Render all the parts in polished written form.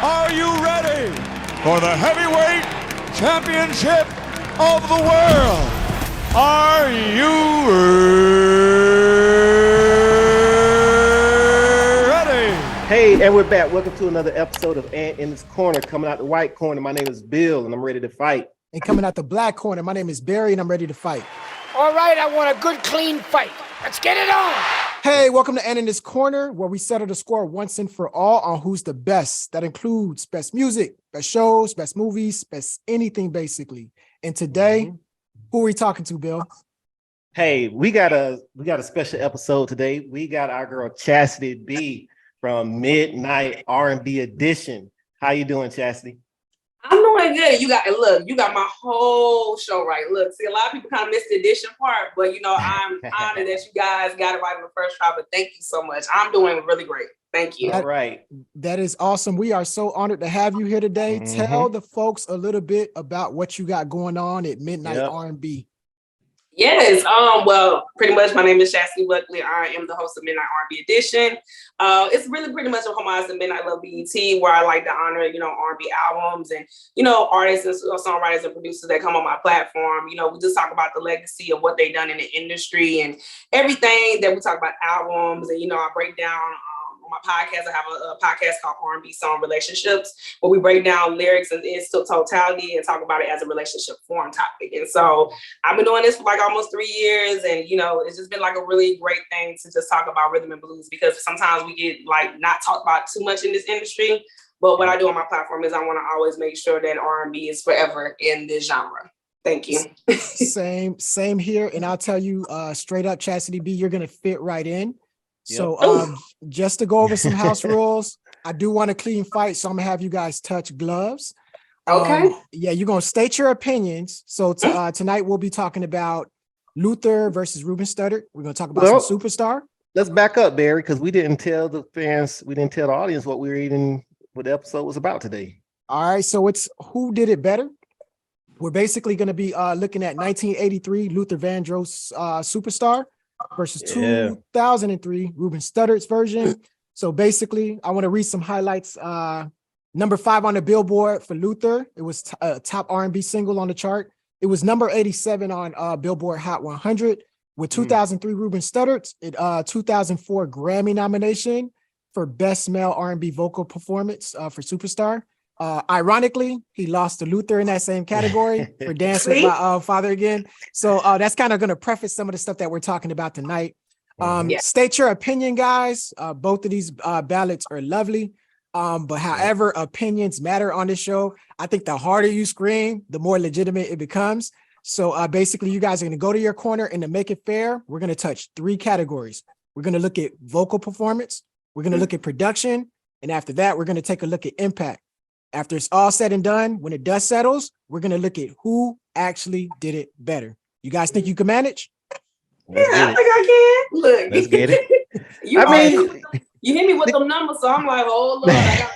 Are you ready for the heavyweight championship of the world? Are you ready? Hey, and we're back. Welcome to another episode of Ant in This Corner. Coming out the white corner, my name is Bill, and I'm ready to fight. And coming out the black corner, my name is Barry, and I'm ready to fight. All right, I want a good, clean fight. Let's get it on. Hey, welcome to Ant in This Corner, where we settle the score once and for all on who's the best. That includes best music, best shows, best movies, best anything, basically. And today, who are we talking to, Bill? Hey, we got a special episode today. We got our girl Chasity B from Midnight RNB Edition. How you doing, Chasity? I'm doing good. You got my whole show right. Look, see, a lot of people kind of missed the edition part, but I'm honored that you guys got it right in the first try. But thank you so much. I'm doing really great. Thank you. All right. That is awesome. We are so honored to have you here today. Tell the folks a little bit about what you got going on at Midnight R&B. Yes. Well, pretty much my name is Chasity Buckley. I am the host of Midnight R&B Edition. It's really pretty much a homage to Midnight Love BET, where I like to honor, R&B albums and, artists and songwriters and producers that come on my platform. We just talk about the legacy of what they've done in the industry and everything that we talk about albums. And, I break down on my podcast. I have a podcast called R&B Song Relationships, where we break down lyrics and its totality and talk about it as a relationship form topic. And so I've been doing this for like almost 3 years, and it's just been like a really great thing to just talk about rhythm and blues, because sometimes we get like not talked about too much in this industry. But what I do on my platform is I want to always make sure that R&B is forever in this genre. Thank you. Same here. And I'll tell you straight up, Chasity B, you're gonna fit right in. So just to go over some house rules, I do want a clean fight, so I'm gonna have you guys touch gloves. Okay. You're gonna state your opinions. So tonight we'll be talking about Luther versus Ruben Studdard. We're gonna talk about some Superstar. Let's back up, Barry, because we didn't tell the audience what the episode was about today. All right, so it's who did it better. We're basically gonna be looking at 1983 Luther Vandross Superstar versus 2003 Ruben Studdard's version. So basically, I want to read some highlights. Number 5 on the Billboard for Luther. It was a top R&B single on the chart. It was number 87 on Billboard Hot 100. With 2003 Ruben Studdard's, 2004 Grammy nomination for Best Male R&B Vocal Performance for Superstar. Ironically, he lost to Luther in that same category for Dance with My Father Again. So that's kind of going to preface some of the stuff that we're talking about tonight. State your opinion, guys. Both of these ballots are lovely. But however opinions matter on this show, I think the harder you scream, the more legitimate it becomes. So basically, you guys are going to go to your corner, and to make it fair, we're going to touch 3 categories. We're going to look at vocal performance. We're going to look at production. And after that, we're going to take a look at impact. After it's all said and done, when the dust settles, we're going to look at who actually did it better. You guys think you can manage? Yeah, I think I can. Look. Let's get it. You hit me with them numbers, so I'm like, oh, Lord, I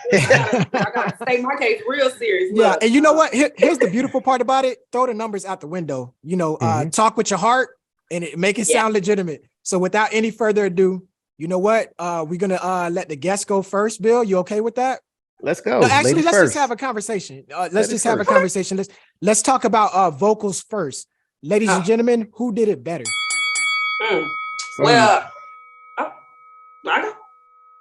got to state my case real serious. Yeah, and you know what? Here's the beautiful part about it. Throw the numbers out the window. Talk with your heart and make it sound legitimate. So without any further ado, you know what? We're going to let the guests go first. Bill, you okay with that? Let's go. No, actually, Ladies let's first. just have a conversation. Have a conversation. Let's talk about vocals first. Ladies and gentlemen, who did it better? Well, I know.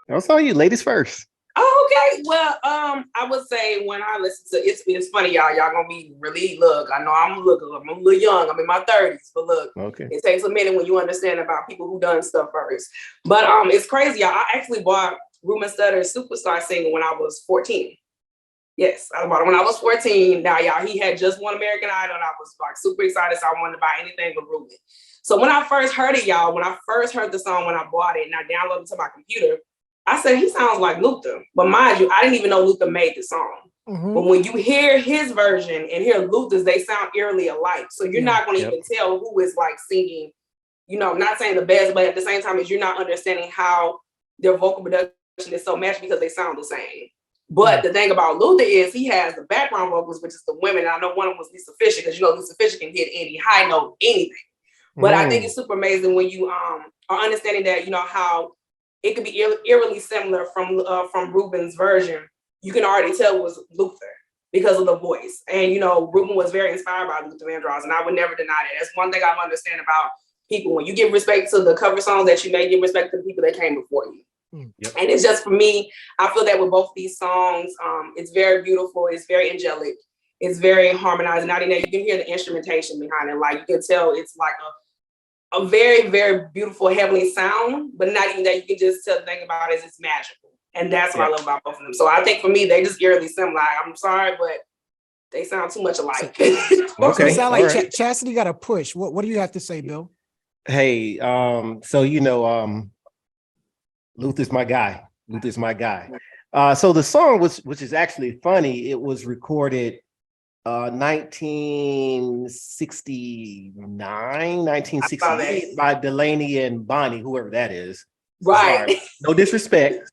That's all you, ladies first. Oh, okay. Well, I would say when I listen to it's funny, y'all gonna be really I know I'm a little young. I'm in my 30s, but look, it takes a minute when you understand about people who done stuff first. But it's crazy, y'all. I actually bought Ruben Studdard's Superstar single when I was 14. Yes, I bought it when I was 14. Now, y'all, he had just won American Idol, and I was like super excited, so I wanted to buy anything but Ruben. So when I first heard it, y'all, when I first heard the song, when I bought it and I downloaded it to my computer, I said, he sounds like Luther. But mind you, I didn't even know Luther made the song. But when you hear his version and hear Luther's, they sound eerily alike. So you're not going to even tell who is like singing, not saying the best, but at the same time, is you're not understanding how their vocal production is so matched because they sound the same. But the thing about Luther is he has the background vocals, which is the women. And I know one of them was Lisa Fisher, because Lisa Fisher can hit any high note, anything. But I think it's super amazing when you are understanding that, how it could be eerily similar from Ruben's version you can already tell was Luther because of the voice. And, you know, Ruben was very inspired by Luther Vandross, and I would never deny that. That's one thing I understand about people. When you give respect to the cover songs that you may, give respect to the people that came before you. Yep. And it's just, for me, I feel that with both these songs, it's very beautiful, it's very angelic, it's very harmonized. Not even you can hear the instrumentation behind it. Like, you can tell it's like a very, very beautiful heavenly sound, but not even that. You can just tell the thing about it is it's magical. And that's what I love about both of them. So I think for me, they just eerily similar. I'm sorry, but they sound too much alike. Okay. Sound like right. Chasity got a push. What do you have to say, Bill? Hey, so you know, Luther's my guy. Luther's my guy. So the song which is actually funny, it was recorded 1968 by Delaney and Bonnie, whoever that is. Right. Sorry. No disrespect.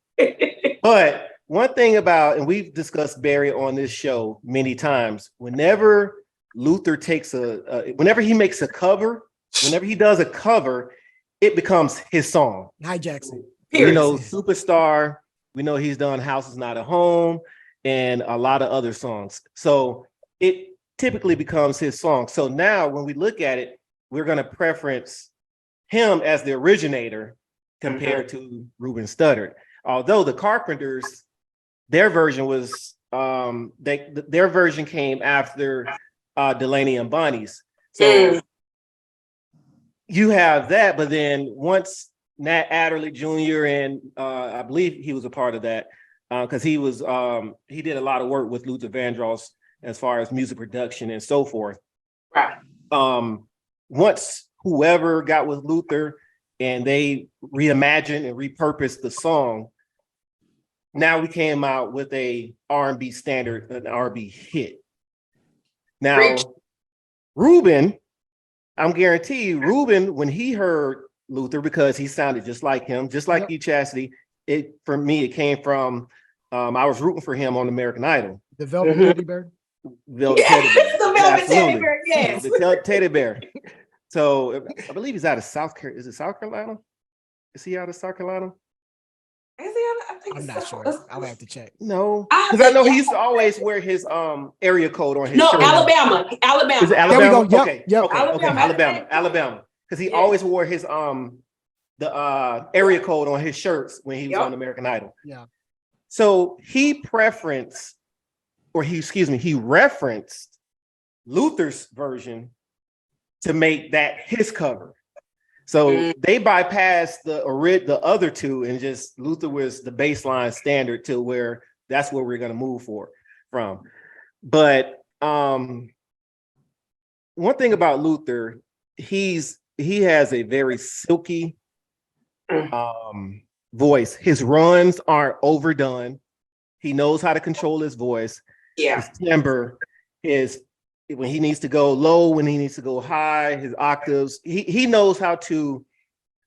But one thing about, and we've discussed Barry on this show many times, whenever Luther takes whenever he makes a cover, whenever he does a cover, it becomes his song. Hijacks it. You know, Superstar, we know he's done House Is Not a Home and a lot of other songs. So it typically becomes his song. So now when we look at it, we're going to preference him as the originator compared to Ruben Studdard. Although the Carpenters, their version was, their version came after Delaney and Bonnie's. So you have that, but then once Nat Adderley Jr. and I believe he was a part of that because he did a lot of work with Luther Vandross as far as music production and so forth. Right. Once whoever got with Luther and they reimagined and repurposed the song, now we came out with a R&B standard, an R&B hit. Now, Ruben, I'm guarantee you, Ruben, when he heard Luther, because he sounded just like him, just like you, Chasity, for me, it came from, I was rooting for him on American Idol. The Velvet Teddy Bear? Velvet Teddy Bear. The Velvet Teddy Bear, yes. The Teddy Bear. So I believe he's out of South Carolina. Is it South Carolina? Is he out of South Carolina? I'm not sure. I'll have to check. No, because I know he used to always wear his area code on his shirt. Alabama. Is it Alabama? There we go. Yep, Okay. yep. Okay. Alabama. Because he always wore his the area code on his shirts when he was on American Idol. Yeah. So he referenced Luther's version to make that his cover. So they bypassed the other two, and just Luther was the baseline standard to where that's where we're going to move from. But one thing about Luther, he has a very silky voice. His runs aren't overdone. He knows how to control his voice. Yeah. His timbre, when he needs to go low, when he needs to go high, his octaves. He knows how to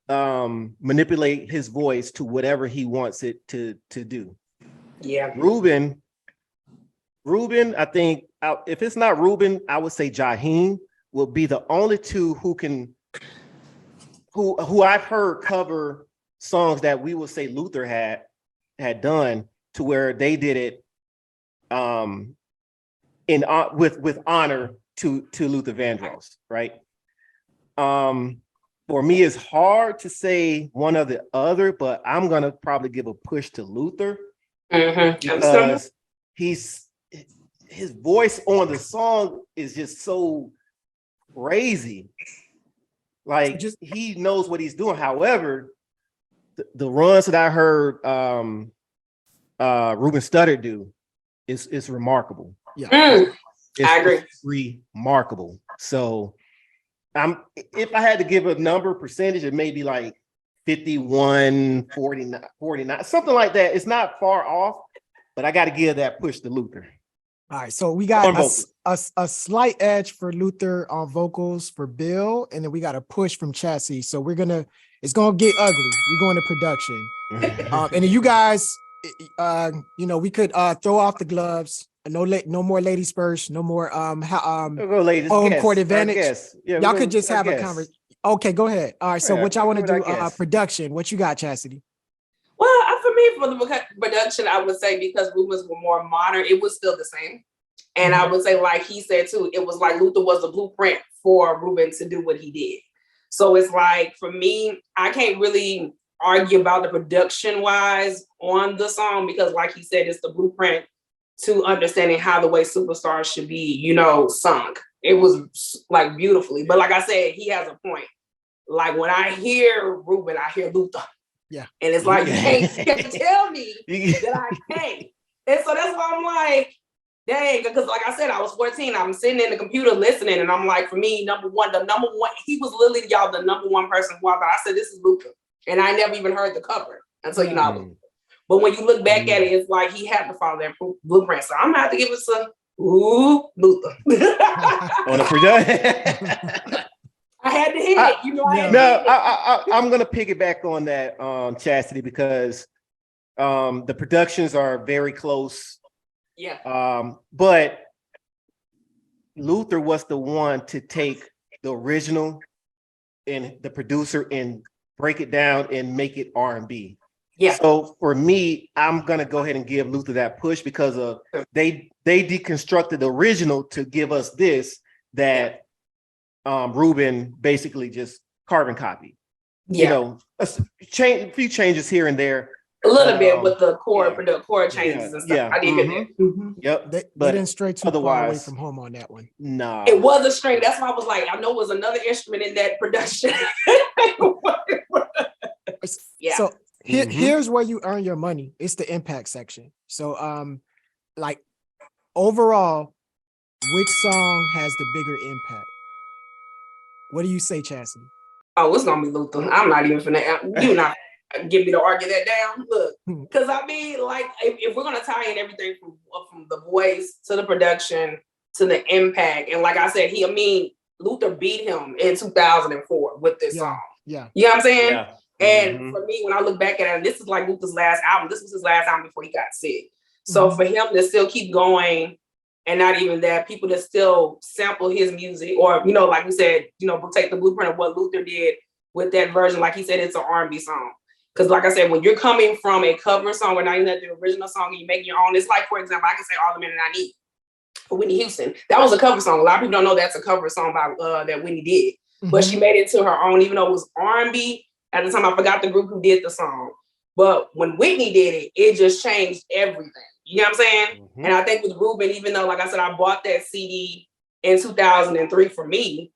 manipulate his voice to whatever he wants it to do. Yeah. Ruben, I think if it's not Ruben, I would say Jaheim will be the only two who I've heard cover songs that we will say Luther had done to where they did it with honor to Luther Vandross, right? For me, it's hard to say one or the other, but I'm gonna probably give a push to Luther because his voice on the song is just so crazy. Like he knows what he's doing. However, the runs that I heard Ruben Studdard do is remarkable. Yeah, I agree. It's remarkable. So if I had to give a number percentage, it may be like 51, 49, something like that. It's not far off, but I got to give that push to Luther. All right, so we got a slight edge for Luther on vocals for Bill, and then we got a push from Chassis. So it's gonna get ugly. We're going to production, and then you guys, we could throw off the gloves. No more ladies first. No more ladies. Home court advantage. Yeah, y'all could just have a conversation. Okay, go ahead. All right, so what y'all want to do? Production. What you got, Chasity? Well, for me, me, for the production, I would say because Ruben's were more modern, it was still the same. And I would say, like he said too, it was like Luther was the blueprint for Ruben to do what he did. So it's like, for me, I can't really argue about the production wise on the song because, like he said, it's the blueprint to understanding how the way Superstar should be, you know, sung. It was like beautifully. But like I said, he has a point. Like when I hear Ruben, I hear Luther. Yeah. And it's like, you can't tell me that I can't. And so that's why I'm like, dang, because like I said, I was 14. I'm sitting in the computer listening, and I'm like, for me, the number one, he was literally, y'all, the number one person who I said, this is Luther. And I never even heard the cover until, you know, but when you look back at it, it's like he had to follow that blueprint. So I'm gonna have to give it some Luther. On the production. I had to hit it, you know. I'm gonna piggyback on that, Chasity, because the productions are very close. Yeah. But Luther was the one to take the original and the producer and break it down and make it R&B. Yeah. So for me, I'm gonna go ahead and give Luther that push because of they deconstructed the original to give us this that Ruben basically just carbon copied. Yeah. You know, a few changes here and there. A little bit with the chord changes and stuff. Yeah. I did get that. Yep. They But didn't stray too far away from home on that one. No. It was a string. That's why I was like, I know it was another instrument in that production. Yeah. So here's where you earn your money. It's the impact section. So like overall, which song has the bigger impact? What do you say, Chasity? Oh, it's gonna be Luther. I'm not even finna. You not get me to argue that down. Look, because I mean, like, if we're gonna tie in everything from the voice to the production to the impact, and like I said, Luther beat him in 2004 with this song. Yeah, you know what I'm saying? Yeah. And for me, when I look back at it, this is like Luther's last album. This was his last album before he got sick. So for him to still keep going, and not even that, people to still sample his music, or, you know, like we said, you know, take the blueprint of what Luther did with that version. Like he said, it's an R&B song. Because like I said, when you're coming from a cover song, or not even the original song, and you make your own, it's like, for example, I can say All the Men That I Need for Whitney Houston. That was a cover song. A lot of people don't know that's a cover song by that Whitney did. But she made it to her own, even though it was R&B. At the time, I forgot the group who did the song. But when Whitney did it, it just changed everything. You know what I'm saying? And I think with Ruben, even though, like I said, I bought that CD in 2003 for me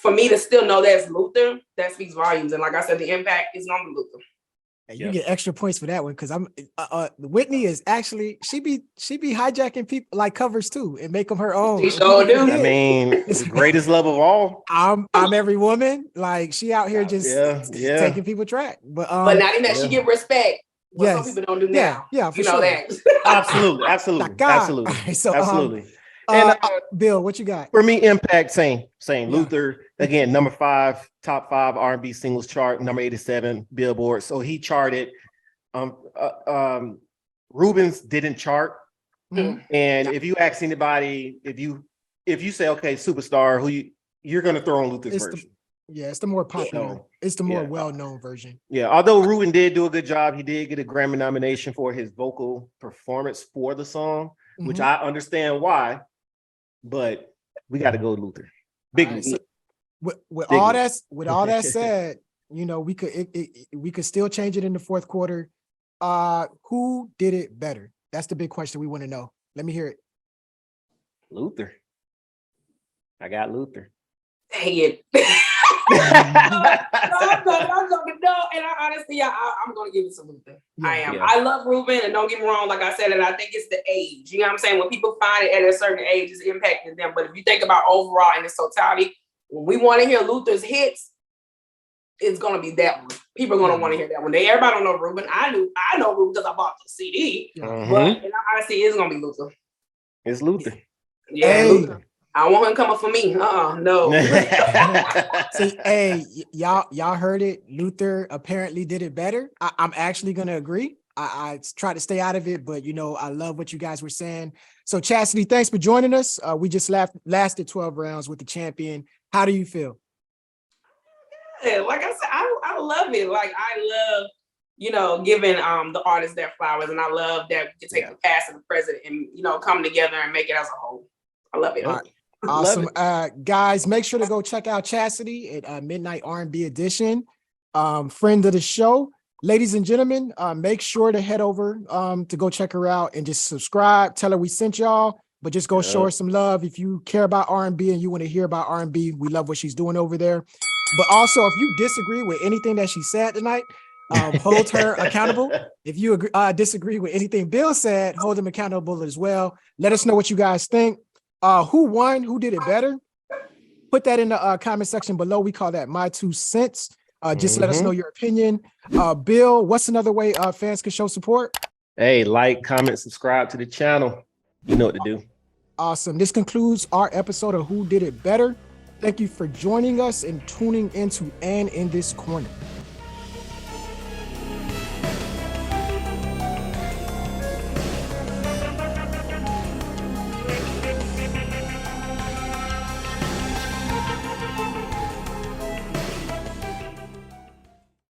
to still know that's Luther, that speaks volumes. And like I said, the impact is on Luther. And you get extra points for that one, because I'm Whitney is actually she be hijacking people like covers too and make them her own. She sure do. I mean, it's the greatest love of all. I'm every woman. Like, she out here just taking people track. But not even that, she get respect. What some people don't do now. Yeah, for you know sure. that. Absolutely. Right, so, absolutely. And Bill, what you got? For me, impact, same. Luther, again, number 5, top 5 R&B singles chart, number 87 Billboard. So he charted. Ruben's didn't chart. And if you ask anybody, if you say, okay, Superstar, you're gonna throw on Luther's version. It's the more popular. It's the more well-known version. Yeah, although Ruben did do a good job, he did get a Grammy nomination for his vocal performance for the song, which I understand why, but we got to go Luther. Big Luther. So with all that said, you know, we could still change it in the fourth quarter. Who did it better? That's the big question we want to know. Let me hear it. Luther. I got Luther. Dang it. I'm gonna give it to Luther. I am. I love Ruben, and don't get me wrong, like I said, and I think it's the age. You know what I'm saying? When people find it at a certain age, it's impacting them. But if you think about overall in its totality, when we want to hear Luther's hits, it's gonna be that one. People are gonna want to hear that one. Everybody don't know Ruben. I know Ruben because I bought the CD. But honestly, it's gonna be Luther. It's Luther. Yeah, Luther. I want him coming for me. No. See, hey, y'all heard it. Luther apparently did it better. I'm actually gonna agree. I try to stay out of it, but you know, I love what you guys were saying. So Chasity, thanks for joining us. We just lasted 12 rounds with the champion. How do you feel? Like I said, I love it. Like, I love giving the artists their flowers. And I love that we can take the past and the present and, come together and make it as a whole. I love it. Awesome. Guys, make sure to go check out Chasity at Midnight RNB Edition. Friend of the show. Ladies and gentlemen, make sure to head over to go check her out and just subscribe. Tell her we sent y'all, but just go show her some love. If you care about R&B and you want to hear about R&B, we love what she's doing over there. But also, if you disagree with anything that she said tonight, hold her accountable. If you disagree with anything Bill said, hold him accountable as well. Let us know what you guys think. Who won? Who did it better? Put that in the comment section below. We call that My 2 cents. Just let us know your opinion. Bill, what's another way fans can show support? Hey, like, comment, subscribe to the channel. You know what to do. Awesome. This concludes our episode of Who Did It Better. Thank you for joining us and tuning into And in This Corner.